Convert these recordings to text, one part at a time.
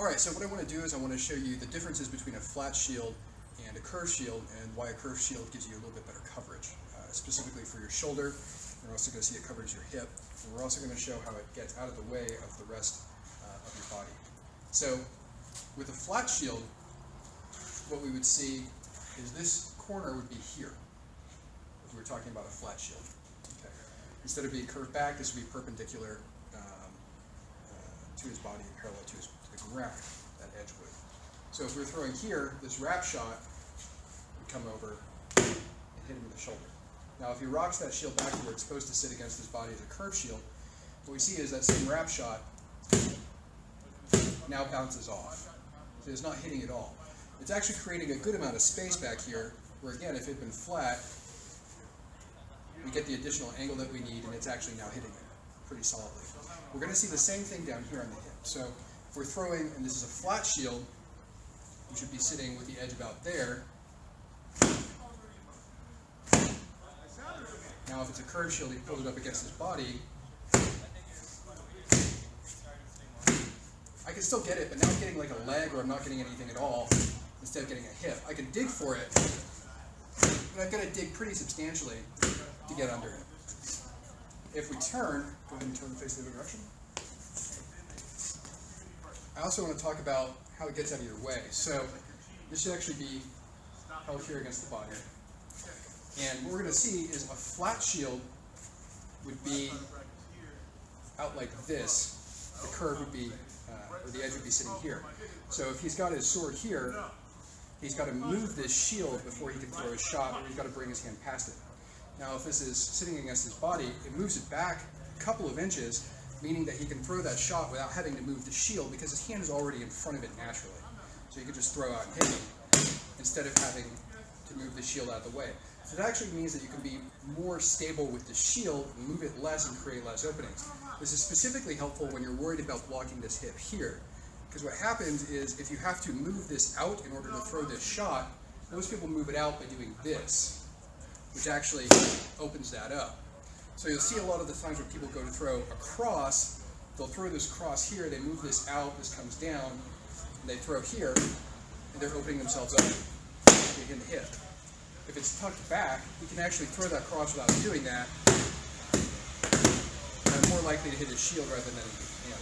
Alright, so what I want to do is I want to show you the differences between a flat shield and a curved shield, and why a curved shield gives you a little bit better coverage, specifically for your shoulder. We're also going to see it covers your hip, and we're also going to show how it gets out of the way of the rest of your body. So with a flat shield, what we would see is this corner would be here, if we were talking about a flat shield. Okay. Instead of being curved back, this would be perpendicular to his body and parallel to the ground, that edge would. So if we're throwing here, this wrap shot would come over and hit him in the shoulder. Now if he rocks that shield back to where it's supposed to sit against his body as a curved shield, what we see is that same wrap shot now bounces off. So it's not hitting at all. It's actually creating a good amount of space back here, where again, if it had been flat, we get the additional angle that we need, and it's actually now hitting it pretty solidly. We're going to see the same thing down here on the hip. So if we're throwing, and this is a flat shield, we should be sitting with the edge about there. Now if it's a curved shield, he pulls it up against his body. I can still get it, but now I'm getting like a leg, or I'm not getting anything at all, instead of getting a hip. I can dig for it, but I've got to dig pretty substantially to get under it. If we turn, go ahead and turn the face the other direction. I also want to talk about how it gets out of your way. So this should actually be held here against the body. And what we're going to see is a flat shield would be out like this. The curve would be, or the edge would be sitting here. So if he's got his sword here, he's got to move this shield before he can throw his shot, or he's got to bring his hand past it. Now if this is sitting against his body, it moves it back a couple of inches, meaning that he can throw that shot without having to move the shield, because his hand is already in front of it naturally. So he can just throw out and hit him, instead of having to move the shield out of the way. So that actually means that you can be more stable with the shield, move it less, and create less openings. This is specifically helpful when you're worried about blocking this hip here, because what happens is if you have to move this out in order to throw this shot, most people move it out by doing this, which actually opens that up. So you'll see a lot of the times when people go to throw a cross, they'll throw this cross here, they move this out, this comes down, and they throw here, and they're opening themselves up to hit the hip. If it's tucked back, you can actually throw that cross without doing that, and I'm more likely to hit his shield rather than him.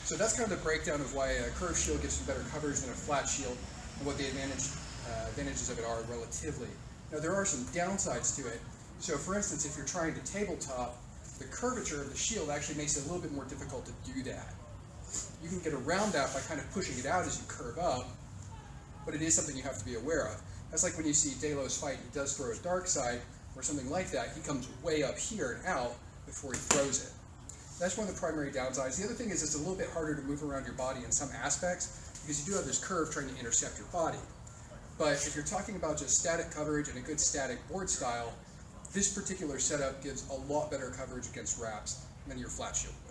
So that's kind of the breakdown of why a curved shield gives you better coverage than a flat shield, and what the advantages of it are relatively. Now there are some downsides to it. So for instance, if you're trying to tabletop, the curvature of the shield actually makes it a little bit more difficult to do that. You can get around that by kind of pushing it out as you curve up, but it is something you have to be aware of. That's like when you see Delos fight, he does throw a dark side, or something like that, he comes way up here and out before he throws it. That's one of the primary downsides. The other thing is it's a little bit harder to move around your body in some aspects, because you do have this curve trying to intercept your body. But if you're talking about just static coverage and a good static board style, this particular setup gives a lot better coverage against wraps than your flat shield would.